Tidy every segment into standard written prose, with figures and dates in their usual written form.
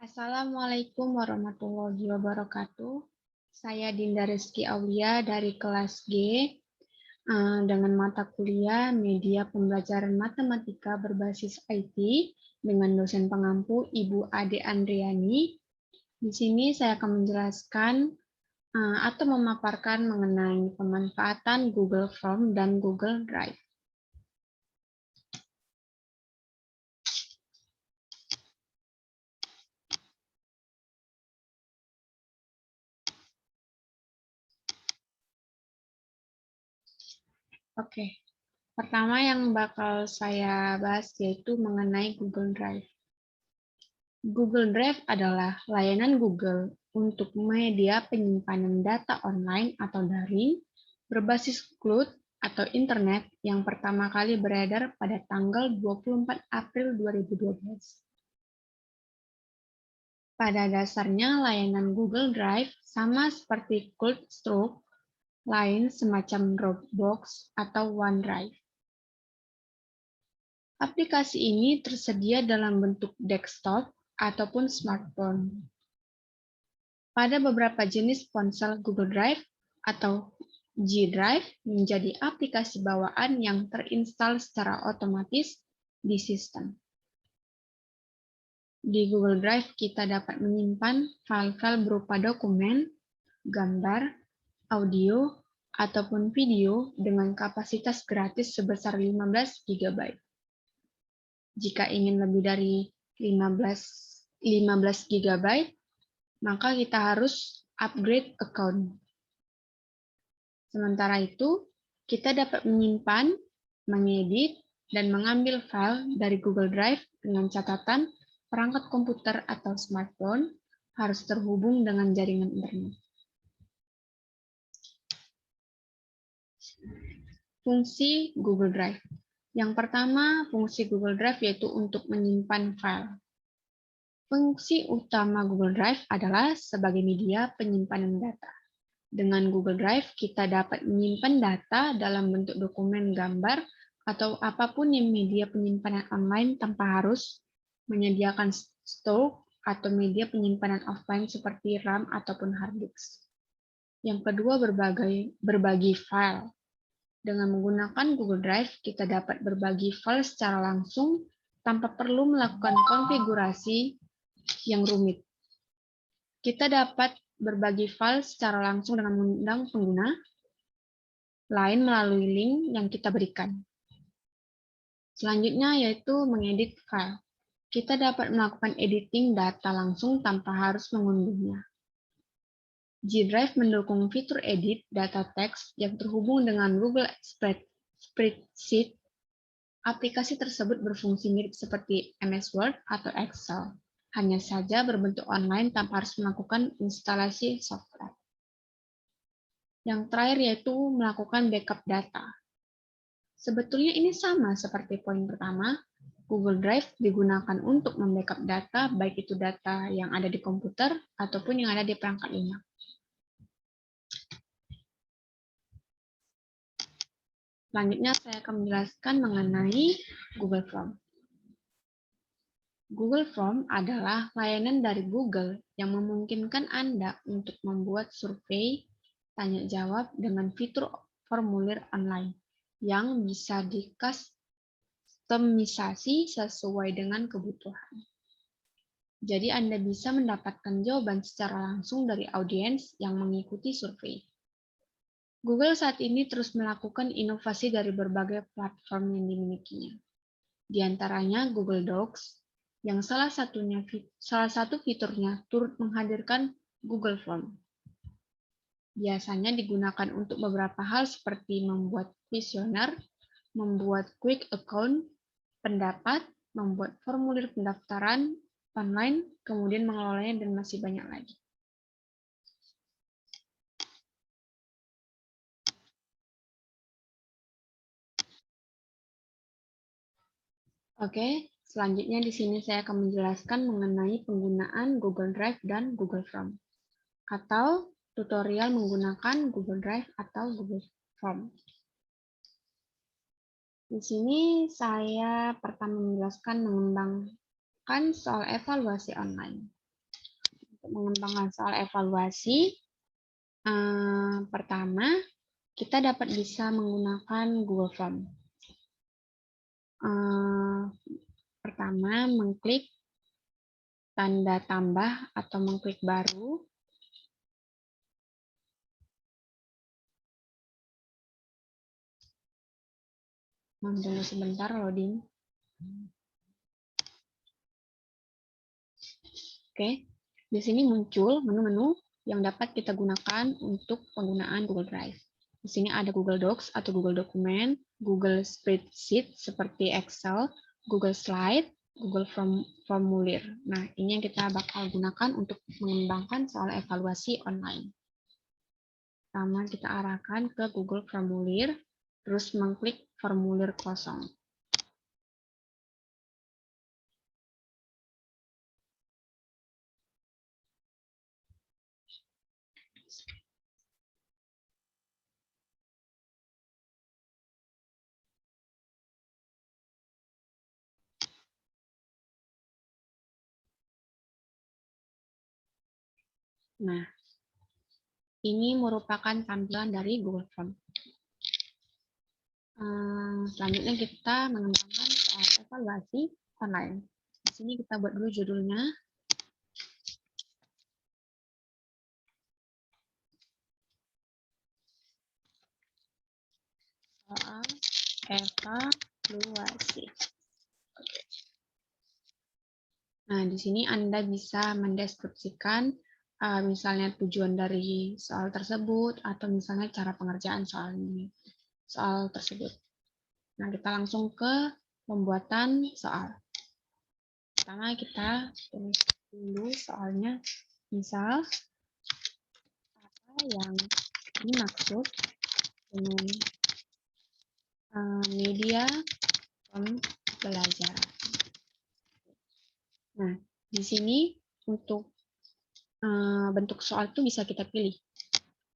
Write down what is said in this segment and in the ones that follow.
Assalamualaikum warahmatullahi wabarakatuh. Saya Dinda Rizky Aulia dari kelas G dengan mata kuliah Media Pembelajaran Matematika berbasis IT dengan dosen pengampu Ibu Ade Andriani. Di sini saya akan menjelaskan atau memaparkan mengenai pemanfaatan Google Form dan Google Drive. Oke. Pertama yang bakal saya bahas yaitu mengenai Google Drive. Google Drive adalah layanan Google untuk media penyimpanan data online atau daring berbasis cloud atau internet yang pertama kali beredar pada tanggal 24 April 2012. Pada dasarnya, layanan Google Drive sama seperti CloudStroke lain semacam Dropbox atau OneDrive. Aplikasi ini tersedia dalam bentuk desktop ataupun smartphone. Pada beberapa jenis ponsel, Google Drive atau G Drive menjadi aplikasi bawaan yang terinstal secara otomatis di sistem. Di Google Drive, kita dapat menyimpan file-file berupa dokumen, gambar, audio, ataupun video dengan kapasitas gratis sebesar 15 GB. Jika ingin lebih dari 15 GB, maka kita harus upgrade account. Sementara itu, kita dapat menyimpan, mengedit, dan mengambil file dari Google Drive dengan catatan perangkat komputer atau smartphone harus terhubung dengan jaringan internet. Fungsi Google Drive. Yang pertama, fungsi Google Drive yaitu untuk menyimpan file. Fungsi utama Google Drive adalah sebagai media penyimpanan data. Dengan Google Drive, kita dapat menyimpan data dalam bentuk dokumen, gambar, atau apapun yang media penyimpanan online tanpa harus menyediakan stok atau media penyimpanan offline seperti RAM ataupun hard disk. Yang kedua, berbagi file. Dengan menggunakan Google Drive, kita dapat berbagi file secara langsung tanpa perlu melakukan konfigurasi yang rumit. Kita dapat berbagi file secara langsung dengan mengundang pengguna lain melalui link yang kita berikan. Selanjutnya yaitu mengedit file. Kita dapat melakukan editing data langsung tanpa harus mengunduhnya. G Drive mendukung fitur edit data teks yang terhubung dengan Google Spreadsheet. Aplikasi tersebut berfungsi mirip seperti MS Word atau Excel, hanya saja berbentuk online tanpa harus melakukan instalasi software. Yang terakhir yaitu melakukan backup data. Sebetulnya ini sama seperti poin pertama. Google Drive digunakan untuk membackup data, baik itu data yang ada di komputer ataupun yang ada di perangkat lunak. Selanjutnya saya akan menjelaskan mengenai Google Form. Google Form adalah layanan dari Google yang memungkinkan Anda untuk membuat survei, tanya jawab dengan fitur formulir online yang bisa dikustomisasi sesuai dengan kebutuhan. Jadi Anda bisa mendapatkan jawaban secara langsung dari audiens yang mengikuti survei. Google saat ini terus melakukan inovasi dari berbagai platform yang dimilikinya. Di antaranya Google Docs, yang salah satu fiturnya turut menghadirkan Google Form. Biasanya digunakan untuk beberapa hal seperti membuat kuesioner, membuat quick account, pendapat, membuat formulir pendaftaran online, kemudian mengelolanya, dan masih banyak lagi. Oke, selanjutnya di sini saya akan menjelaskan mengenai penggunaan Google Drive dan Google Form, atau tutorial menggunakan Google Drive atau Google Form. Di sini saya pertama menjelaskan mengembangkan soal evaluasi online. untuk mengembangkan soal evaluasi, pertama, kita dapat bisa menggunakan Google Form. Pertama, mengklik tanda tambah atau mengklik baru. Tunggu sebentar loading. Oke, di sini muncul menu-menu yang dapat kita gunakan untuk penggunaan Google Drive. Di sini ada Google Docs atau Google Dokumen, Google Spreadsheet seperti Excel, Google Slide, Google Formulir. Nah, ini yang kita bakal gunakan untuk mengembangkan soal evaluasi online. Pertama, kita arahkan ke Google Formulir, terus mengklik formulir kosong. Nah, ini merupakan tampilan dari Google Form. Selanjutnya kita mengembangkan soal evaluasi online. Di sini kita buat dulu judulnya. Soal evaluasi. Nah, di sini Anda bisa mendeskripsikan misalnya tujuan dari soal tersebut atau misalnya cara pengerjaan soal tersebut. Nah, kita langsung ke pembuatan soal. Pertama kita tulis dulu soalnya, misal apa yang dimaksud dengan media pembelajaran. Nah, di sini untuk bentuk soal itu bisa kita pilih.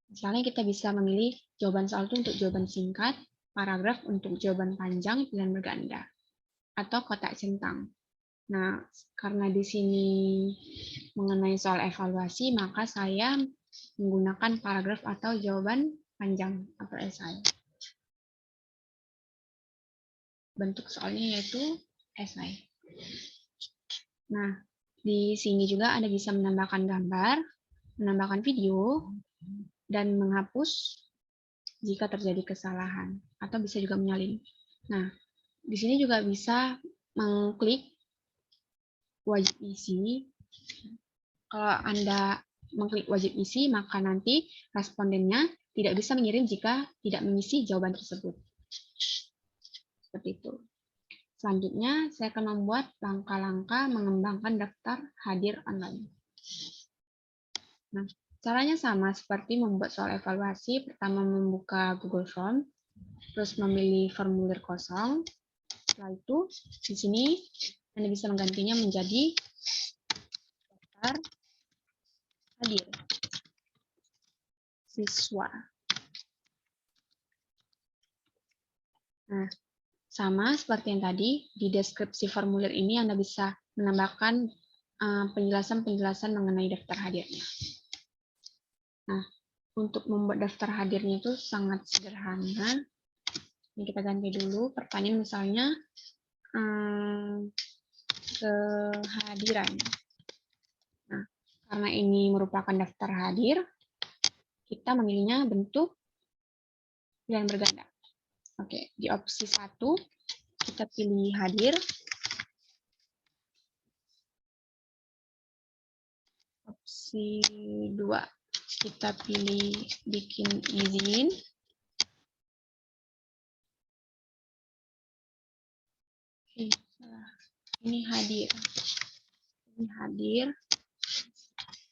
Misalnya kita bisa memilih jawaban soal itu untuk jawaban singkat, paragraf untuk jawaban panjang, pilihan berganda, atau kotak centang. Nah, karena di sini mengenai soal evaluasi, maka saya menggunakan paragraf atau jawaban panjang atau esai. Bentuk soalnya yaitu esai. Nah, di sini juga Anda bisa menambahkan gambar, menambahkan video, dan menghapus jika terjadi kesalahan, atau bisa juga menyalin. Nah, di sini juga bisa mengklik wajib isi. Kalau Anda mengklik wajib isi, maka nanti respondennya tidak bisa mengirim jika tidak mengisi jawaban tersebut. Seperti itu. Selanjutnya, saya akan membuat langkah-langkah mengembangkan daftar hadir online. Nah, caranya sama seperti membuat soal evaluasi. Pertama, membuka Google Form, terus memilih formulir kosong. Setelah itu, di sini Anda bisa menggantinya menjadi daftar hadir siswa. Nah, sama seperti yang tadi, di deskripsi formulir ini Anda bisa menambahkan penjelasan-penjelasan mengenai daftar hadirnya. Nah, untuk membuat daftar hadirnya itu sangat sederhana. Ini kita ganti dulu pertanyaan misalnya kehadiran. Nah, karena ini merupakan daftar hadir, kita memilihnya bentuk pilihan berganda. Oke, di opsi 1 kita pilih hadir. Opsi 2 kita pilih bikin izin. Oke, ini hadir. Ini hadir.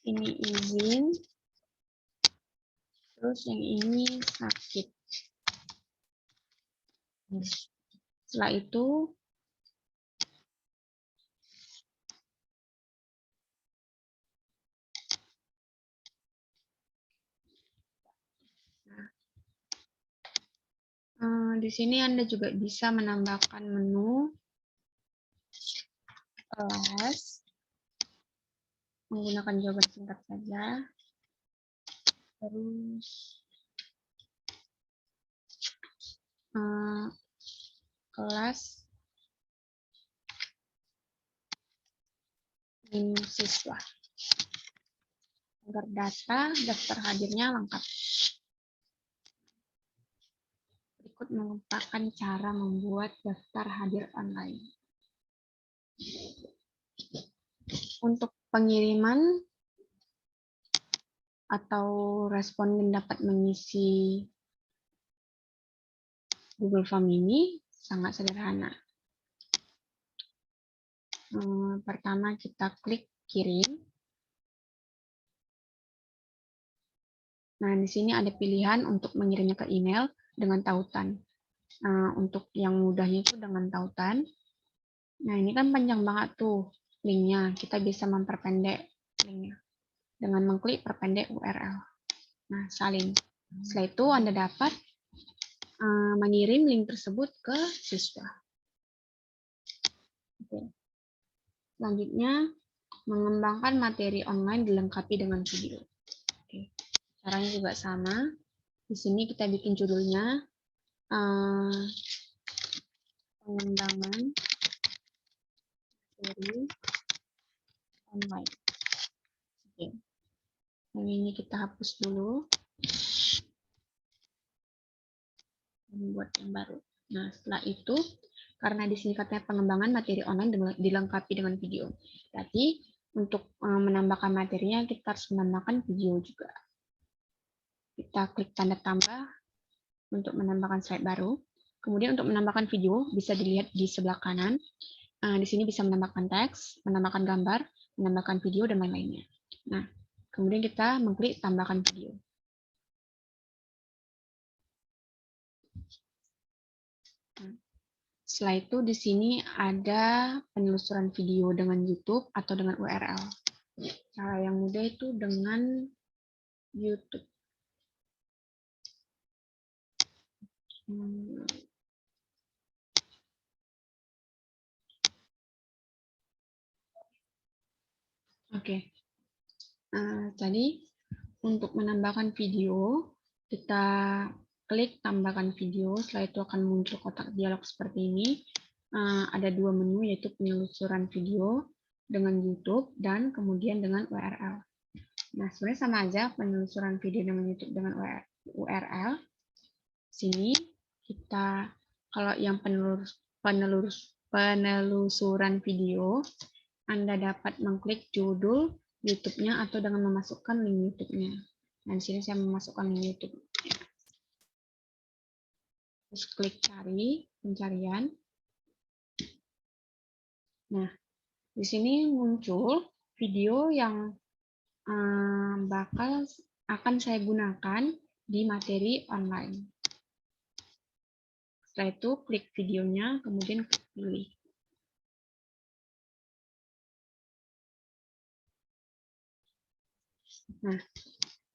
Ini izin. Terus yang ini sakit. Setelah itu di sini Anda juga bisa menambahkan menu kelas menggunakan jawaban singkat saja. Terus kelas siswa agar daftar hadirnya lengkap. Berikut merupakan cara membuat daftar hadir online. Untuk pengiriman atau responden dapat mengisi Google Form ini sangat sederhana. Pertama kita klik kirim. Nah, di sini ada pilihan untuk mengirimnya ke email dengan tautan. Untuk yang mudahnya itu dengan tautan. Nah, ini kan panjang banget tuh linknya. Kita bisa memperpendek linknya dengan mengklik perpendek URL. Nah, salin. Setelah itu Anda dapat mengirim link tersebut ke siswa. Oke. Selanjutnya, mengembangkan materi online dilengkapi dengan video. Oke. Caranya juga sama. Di sini kita bikin judulnya pengembangan materi online. Oke. Yang ini kita hapus dulu. Membuat yang baru. Nah, setelah itu, karena di sini katanya pengembangan materi online dilengkapi dengan video. Berarti untuk menambahkan materinya, kita harus menambahkan video juga. Kita klik tanda tambah untuk menambahkan slide baru. Kemudian untuk menambahkan video, bisa dilihat di sebelah kanan. Di sini bisa menambahkan teks, menambahkan gambar, menambahkan video, dan lain-lainnya. Nah, kemudian kita mengklik tambahkan video. Setelah itu di sini ada penelusuran video dengan YouTube atau dengan URL. Cara yang mudah itu dengan YouTube. Oke. Jadi untuk menambahkan video, kita klik tambahkan video. Setelah itu akan muncul kotak dialog seperti ini. Ada dua menu, yaitu penelusuran video dengan YouTube dan kemudian dengan URL. Nah, sebenarnya sama aja penelusuran video dengan YouTube dengan URL. Sini kita, kalau yang penelusuran video, Anda dapat mengklik judul YouTube-nya atau dengan memasukkan link YouTube-nya. Nah, di sini saya memasukkan link YouTube. Terus klik cari, pencarian. Nah, di sini muncul video yang akan saya gunakan di materi online. Setelah itu klik videonya, kemudian klik pilih. Nah,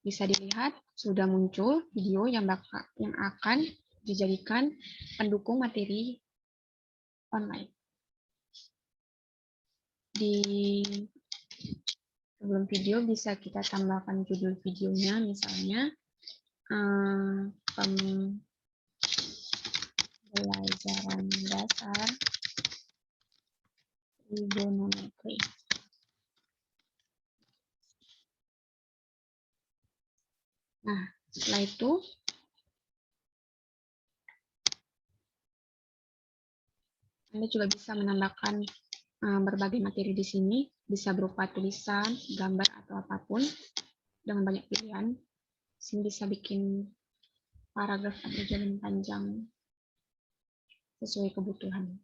bisa dilihat sudah muncul video yang akan dijadikan pendukung materi online. Di sebelum video bisa kita tambahkan judul videonya, misalnya pembelajaran dasar trigonometri. Nah, setelah itu Anda juga bisa menambahkan berbagai materi di sini, bisa berupa tulisan, gambar, atau apapun dengan banyak pilihan. Di sini bisa bikin paragraf atau jalan panjang sesuai kebutuhan.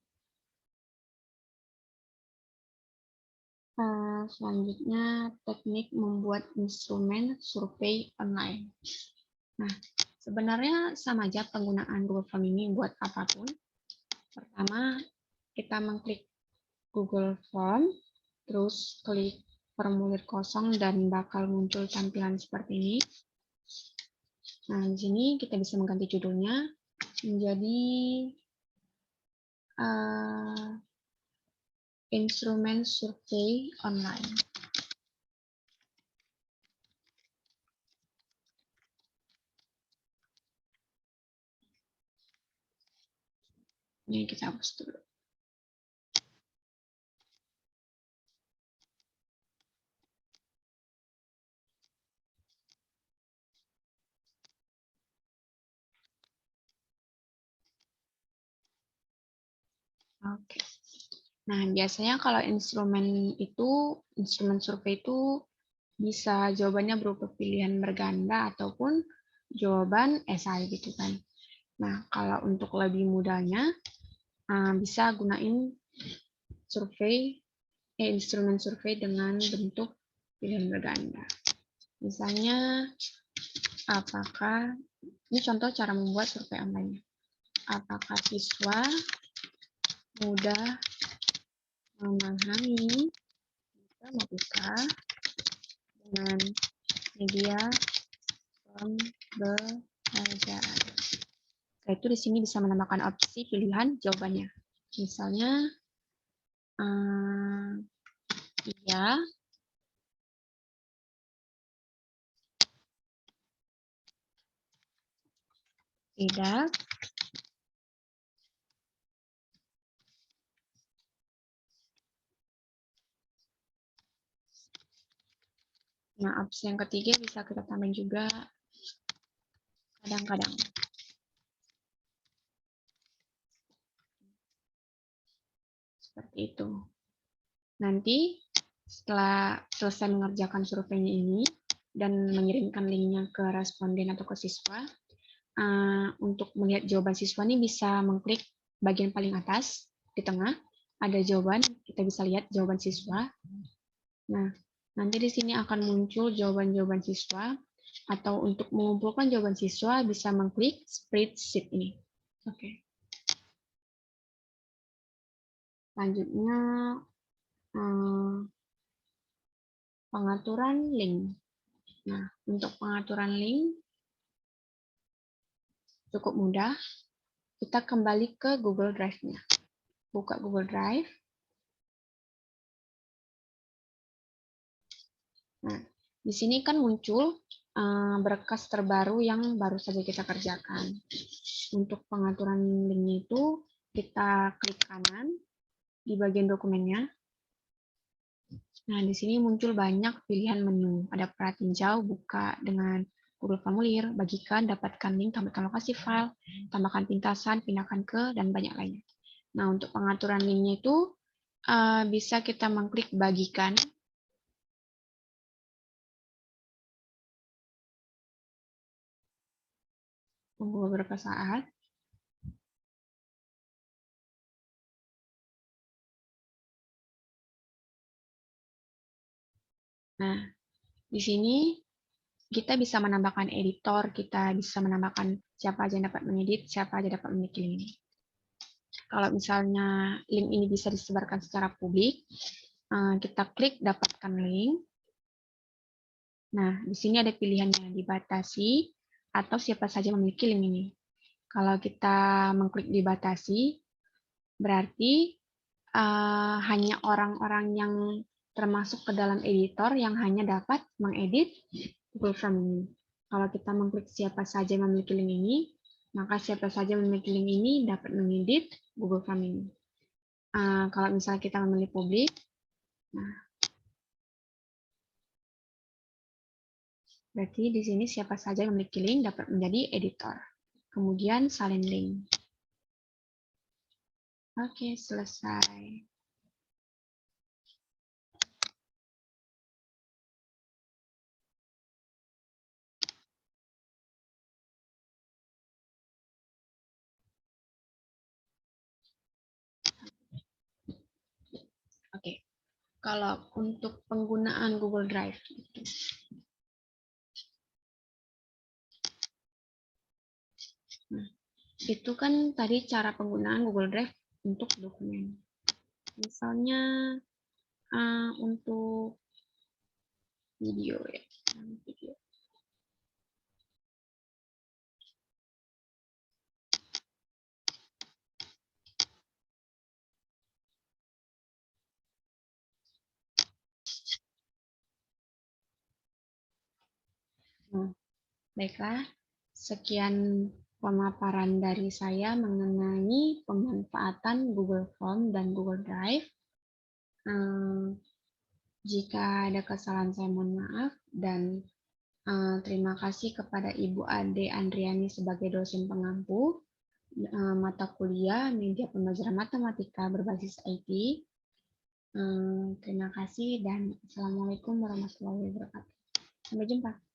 Selanjutnya, teknik membuat instrumen survei online. Nah, sebenarnya sama aja penggunaan Google Form ini buat apapun. Pertama, kita mengklik Google Form, terus klik formulir kosong dan bakal muncul tampilan seperti ini. Nah, di sini kita bisa mengganti judulnya menjadi instrumen survei online. Ini kita hapus dulu. Oke. Nah, biasanya kalau instrumen survei itu bisa jawabannya berupa pilihan berganda ataupun jawaban esai gitu kan. Nah, kalau untuk lebih mudahnya, bisa gunain instrumen survei dengan bentuk pilihan berganda. Misalnya, apakah, ini contoh cara membuat survei online. Apakah siswa mudah memahami matematika dengan media pembelajaran? Setelah itu di sini bisa menambahkan opsi pilihan jawabannya. Misalnya, iya, tidak, nah opsi yang ketiga bisa kita tambahin juga kadang-kadang. Seperti itu. Nanti setelah selesai mengerjakan surveinya ini dan mengirimkan linknya ke responden atau ke siswa, untuk melihat jawaban siswa ini bisa mengklik bagian paling atas di tengah, ada jawaban, kita bisa lihat jawaban siswa. Nah, nanti di sini akan muncul jawaban-jawaban siswa, atau untuk mengumpulkan jawaban siswa bisa mengklik spreadsheet ini. Oke. Selanjutnya, pengaturan link. Nah, untuk pengaturan link cukup mudah. Kita kembali ke Google Drive-nya. Buka Google Drive. Nah, di sini kan muncul berkas terbaru yang baru saja kita kerjakan. Untuk pengaturan linknya itu, kita klik kanan di bagian dokumennya. Nah, di sini muncul banyak pilihan menu. Ada pratinjau, buka dengan Google Formulir, bagikan, dapatkan link, tambahkan lokasi file, tambahkan pintasan, pindahkan ke, dan banyak lainnya. Nah, untuk pengaturan linknya itu bisa kita mengklik bagikan. Tunggu beberapa saat. Nah, di sini kita bisa menambahkan editor, kita bisa menambahkan siapa aja yang dapat mengedit, siapa aja dapat memiliki link ini. Kalau misalnya link ini bisa disebarkan secara publik, kita klik dapatkan link. Nah, di sini ada pilihannya dibatasi atau siapa saja memiliki link ini. Kalau kita mengklik dibatasi, berarti hanya orang-orang yang termasuk ke dalam editor yang hanya dapat mengedit Google Form ini. Kalau kita mengklik siapa saja yang memiliki link ini, maka siapa saja yang memiliki link ini dapat mengedit Google Form ini. Kalau misalnya kita memilih publik, nah, berarti di sini siapa saja yang memiliki link dapat menjadi editor. Kemudian salin link. Oke, selesai. Oke, kalau untuk penggunaan Google Drive, nah, itu kan tadi cara penggunaan Google Drive untuk dokumen. Misalnya untuk video ya, video. Nah, baiklah, sekian pemaparan dari saya mengenai pemanfaatan Google Form dan Google Drive. Jika ada kesalahan saya mohon maaf, dan terima kasih kepada Ibu Ade Andriani sebagai dosen pengampu mata kuliah Media Pembelajaran Matematika berbasis IT. Terima kasih dan Assalamualaikum warahmatullahi wabarakatuh. Sampai jumpa.